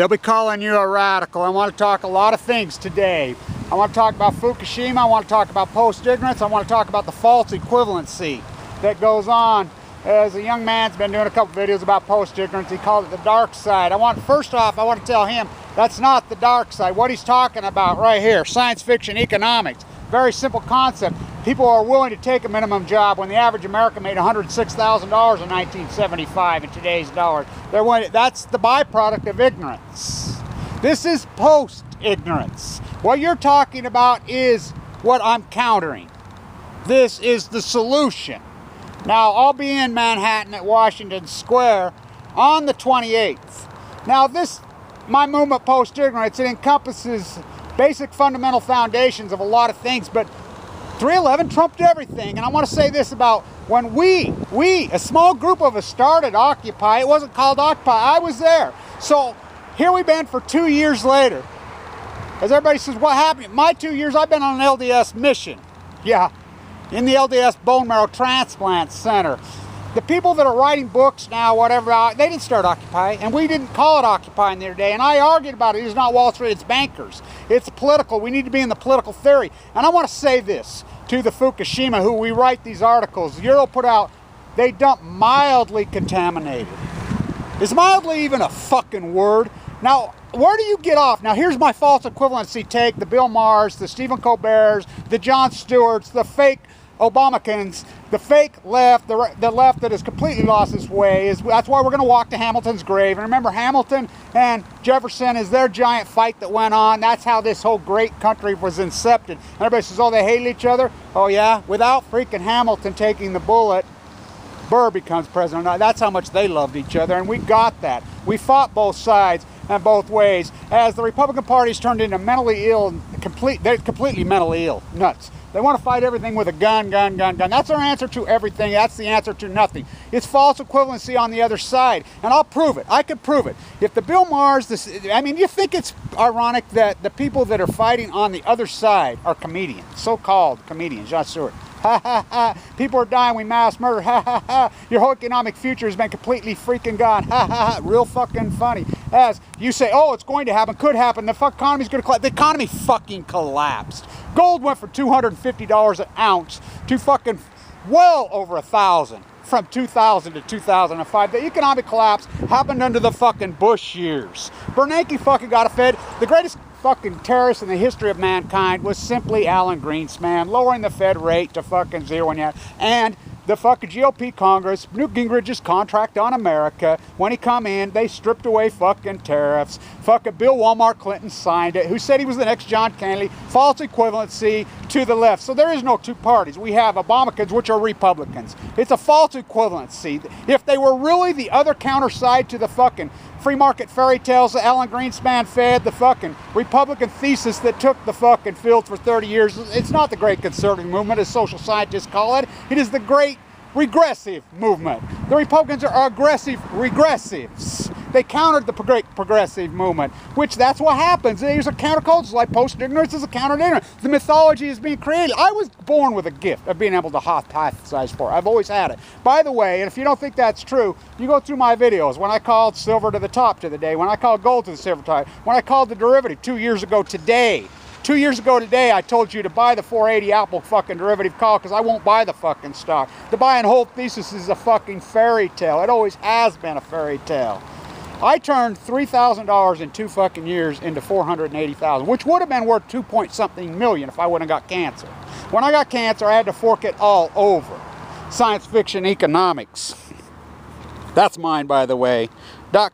They'll be calling you a radical. I want to talk a lot of things today. I want to talk about Fukushima. I want to talk about post-ignorance. I want to talk about the false equivalency that goes on. As a young man's been doing a couple videos about post-ignorance. He called it the dark side. First off, I want to tell him that's not the dark side. What he's talking about right here, science fiction economics. Very simple concept. People are willing to take a minimum job when the average American made $106,000 in 1975 in today's dollars. That's the byproduct of ignorance. This is post-ignorance. What you're talking about is what I'm countering. This is the solution. Now, I'll be in Manhattan at Washington Square on the 28th. Now, my movement post-ignorance, it encompasses basic fundamental foundations of a lot of things, but 3/11 trumped everything. And I want to say this about when we, a small group of us started Occupy. It wasn't called Occupy. I was there. So here we've been for 2 years later. As everybody says, what happened? My 2 years, I've been on an LDS mission. Yeah, in the LDS Bone Marrow Transplant Center. The people that are writing books now, whatever, they didn't start Occupy, and we didn't call it Occupy in the other day, and I argued about it. It's not Wall Street, it's bankers. It's political. We need to be in the political theory. And I want to say this to the Fukushima, who we write these articles. Euro put out, they dump mildly contaminated. Is mildly even a fucking word? Now, where do you get off? Now, here's my false equivalency take. The Bill Maher's, the Stephen Colbert's, the Jon Stewart's, the fake Obamacans, the fake left, the left that has completely lost its way. That's why we're going to walk to Hamilton's grave. And remember, Hamilton and Jefferson is their giant fight that went on. That's how this whole great country was incepted. And everybody says, oh, they hate each other. Oh, yeah? Without freaking Hamilton taking the bullet, Burr becomes president. That's how much they loved each other, and we got that. We fought both sides and both ways. As the Republican Party's turned into mentally ill, they're completely mentally ill, nuts. They want to fight everything with a gun. That's their answer to everything. That's the answer to nothing. It's false equivalency on the other side, and I'll prove it. I could prove it. If the Bill Maher's, you think it's ironic that the people that are fighting on the other side are comedians, so-called comedians, Jon Stewart. Ha ha ha, people are dying, we mass murder, ha ha ha, your whole economic future has been completely freaking gone, ha ha ha, real fucking funny. As you say, oh, it's going to happen, could happen, the economy's going to collapse. The economy fucking collapsed. Gold went from $250 an ounce to fucking well over 1,000 from 2000 to 2005. The economic collapse happened under the fucking Bush years. Bernanke fucking got a Fed. The greatest fucking terrorist in the history of mankind was simply Alan Greenspan, lowering the Fed rate to fucking zero, and the fucking GOP Congress, Newt Gingrich's contract on America, when he come in, they stripped away fucking tariffs. Fucking Bill Walmart Clinton signed it, who said he was the next John Kennedy. False equivalency to the left. So there is no two parties. We have Obamacans, which are Republicans. It's a false equivalency. If they were really the other counter side to the fucking free market fairy tales that Alan Greenspan fed, the fucking Republican thesis that took the fucking field for 30 years. It's not the great conservative movement, as social scientists call it. It is the great regressive movement. The Republicans are aggressive regressives. They countered the great progressive movement, which that's what happens. There's a counterculture, like post-ignorance is a counter-ignorance. The mythology is being created. I was born with a gift of being able to hypothesize for it. I've always had it. By the way, and if you don't think that's true, you go through my videos. When I called silver to the top to the day, when I called gold to the silver top, when I called the derivative 2 years ago today. 2 years ago today, I told you to buy the 480 Apple fucking derivative call because I won't buy the fucking stock. The buy and hold thesis is a fucking fairy tale. It always has been a fairy tale. I turned $3,000 in 2 fucking years into $480,000, which would have been worth 2-point-something million if I wouldn't have got cancer. When I got cancer, I had to fork it all over. Science fiction economics. That's mine, by the way.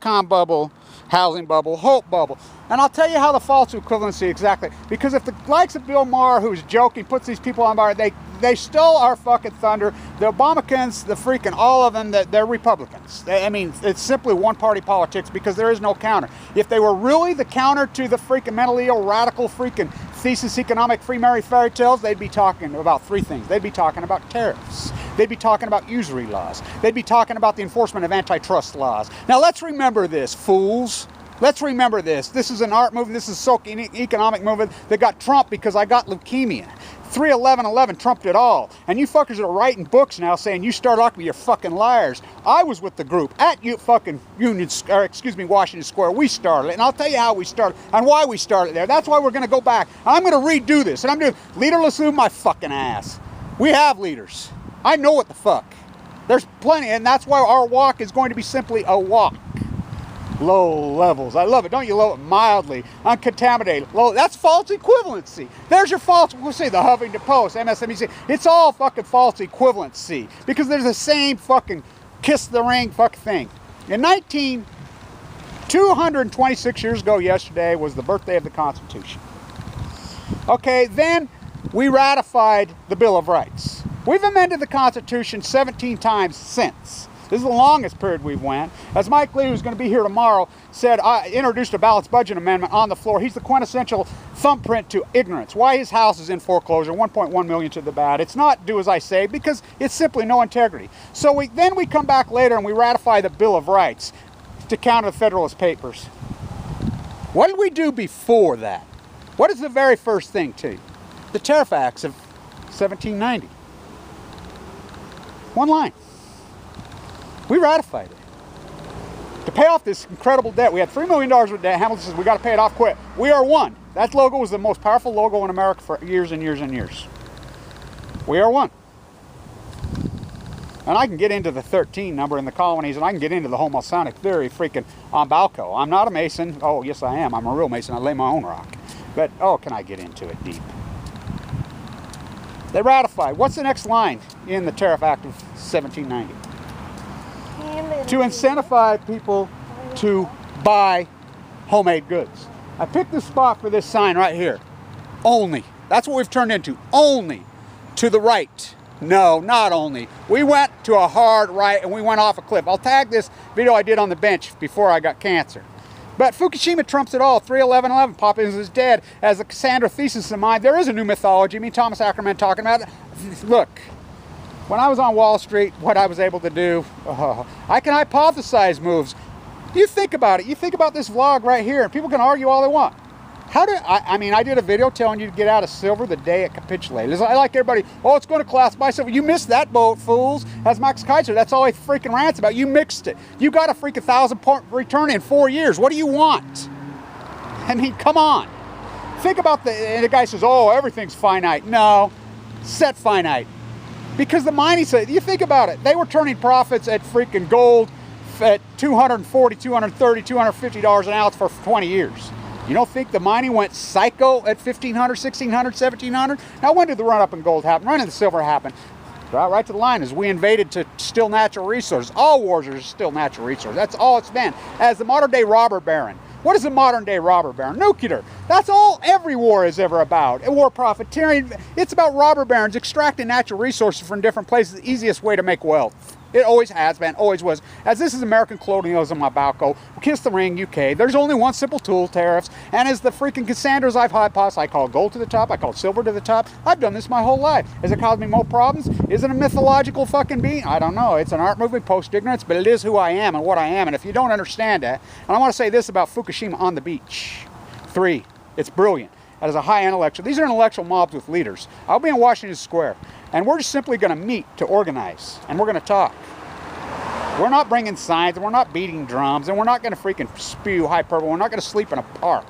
.com bubble, housing bubble, hope bubble. And I'll tell you how the false equivalency exactly. Because if the likes of Bill Maher, who's joking, puts these people on bar, they stole our fucking thunder. The Obamacans, the freaking all of them, they're Republicans. It's simply one-party politics because there is no counter. If they were really the counter to the freaking mentally ill, radical freaking thesis economic free Mary fairy tales, they'd be talking about 3 things. They'd be talking about tariffs. They'd be talking about usury laws. They'd be talking about the enforcement of antitrust laws. Now let's remember this, fools. Let's remember this. This is an art movement. This is a social economic movement that got Trump because I got leukemia. 3/11/11 trumped it all. And you fuckers are writing books now saying you started off with your fucking liars. I was with the group at fucking Washington Square. We started it, and I'll tell you how we started and why we started there. That's why we're going to go back. I'm going to redo this, and I'm doing leaderless move my fucking ass. We have leaders. I know what the fuck. There's plenty, and that's why our walk is going to be simply a walk. Low levels. I love it. Don't you love it? Mildly uncontaminated. Low. That's false equivalency. There's your false. We'll say the Huffington Post, MSNBC. It's all fucking false equivalency because there's the same fucking kiss the ring fuck thing. In 226 years ago yesterday was the birthday of the Constitution. Okay, then we ratified the Bill of Rights. We've amended the Constitution 17 times since. This is the longest period we've went. As Mike Lee, who's going to be here tomorrow, said, I introduced a balanced budget amendment on the floor. He's the quintessential thumbprint to ignorance. Why his house is in foreclosure, 1.1 million to the bad. It's not do as I say because it's simply no integrity. So then we come back later and we ratify the Bill of Rights to counter the Federalist Papers. What did we do before that? What is the very first thing to you? The Tariff Acts of 1790. One line. We ratified it. To pay off this incredible debt, we had $3 million of debt. HAMLET says, we got to pay it off quick. We are one. That logo was the most powerful logo in America for years and years and years. We are one. And I can get into the 13 number in the colonies, and I can get into the whole Masonic theory freaking on Balco. I'm not a Mason. Oh, yes, I am. I'm a real Mason. I lay my own rock. But, oh, can I get into it deep? They ratified. What's the next line in the Tariff Act of 1790? To incentivize people to buy homemade goods. I picked the spot for this sign right here. Only. That's what we've turned into. Only. To the right. No, not only. We went to a hard right and we went off a cliff. I'll tag this video I did on the bench before I got cancer. But Fukushima trumps it all. 3/11/11. Populism is dead. As a Casandra thesis of mine, there is a new mythology. Me, Thomas Ackerman, talking about it. Look. When I was on Wall Street, what I was able to do, I can hypothesize moves. You think about it. You think about this vlog right here, and people can argue all they want. I mean, I did a video telling you to get out of silver the day it capitulated. I like everybody, oh, it's going to collapse by silver. You missed that boat, fools. As Max Kaiser, that's all he freaking rants about. You mixed it. You got a freaking 1,000-point return in 4 years. What do you want? I mean, come on. Think about and the guy says, oh, everything's finite. No, set finite. Because the mining said, you think about it, they were turning profits at freaking gold at $240, $230, $250 an ounce for 20 years. You don't think the mining went psycho at $1,500, $1,600, $1,700? Now, when did the run up in gold happen? When did the silver happen? Right to the line is we invaded to steal natural resources. All wars are still natural resources. That's all it's been. As the modern day robber baron. What is the modern day robber baron? Nuclear. That's all every war is ever about. A war profiteering. It's about robber barons extracting natural resources from different places. The easiest way to make wealth. It always has been, always was. As this is American colonialism on Balco, kiss the ring, UK, there's only one simple tool, tariffs. And as the freaking Cassandras I've hypothesized, I call gold to the top, I call silver to the top. I've done this my whole life. Has it caused me more problems? Is it a mythological fucking being? I don't know. It's an art movement, post-ignorance, but it is who I am and what I am. And if you don't understand that, and I want to say this about Fukushima on the beach. 3, it's brilliant. That is a high intellectual. These are intellectual mobs with leaders. I'll be in Washington Square, and we're just simply going to meet to organize, and we're going to talk. We're not bringing signs, and we're not beating drums, and we're not going to freaking spew hyperbole. We're not going to sleep in a park.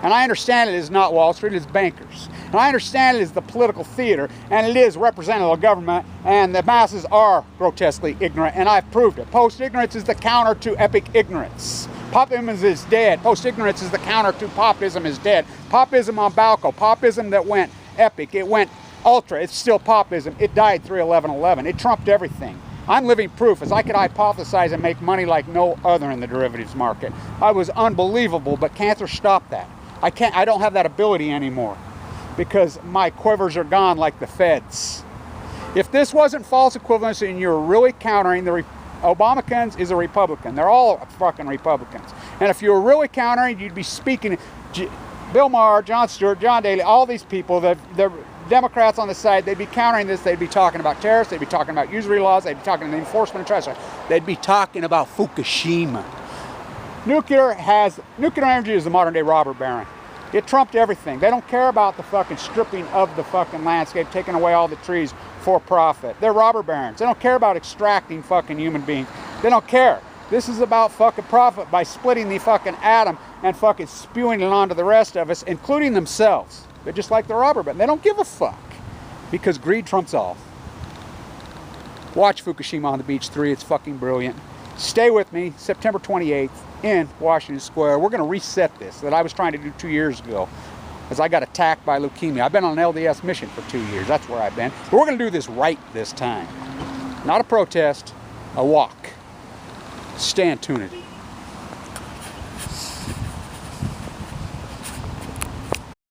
And I understand it is not Wall Street, it's bankers. And I understand it is the political theater, and it is representative government, and the masses are grotesquely ignorant, and I've proved it. Post-ignorance is the counter to epic ignorance. Populism is dead. Post-ignorance is the counter to popism is dead. Popism on Balco. Popism that went epic. It went ultra. It's still popism. It died 3/11/11. It trumped everything. I'm living proof, as I could hypothesize and make money like no other in the derivatives market. I was unbelievable, but cancer stopped that. I don't have that ability anymore because my quivers are gone like the feds. If this wasn't false equivalency and you're really countering the Obamacans is a Republican. They're all fucking Republicans. And if you were really countering, you'd be speaking. Bill Maher, John Stewart, John Daly, all these people, the Democrats on the side, they'd be countering this. They'd be talking about tariffs. They'd be talking about usury laws. They'd be talking about the enforcement of trust. They'd be talking about Fukushima. Nuclear energy is the modern day robber baron. It trumped everything. They don't care about the fucking stripping of the fucking landscape, taking away all the trees for profit. They're robber barons. They don't care about extracting fucking human beings. They don't care. This is about fucking profit by splitting the fucking atom and fucking spewing it onto the rest of us, including themselves. They're just like the robber baron. They don't give a fuck because greed trumps all. Watch Fukushima on the Beach 3. It's fucking brilliant. Stay with me September 28th in Washington Square. We're going to reset this that I was trying to do 2 years ago as I got attacked by leukemia. I've been on an LDS mission for 2 years. That's where I've been. But we're going to do this right this time. Not a protest, a walk. Stay in tunity.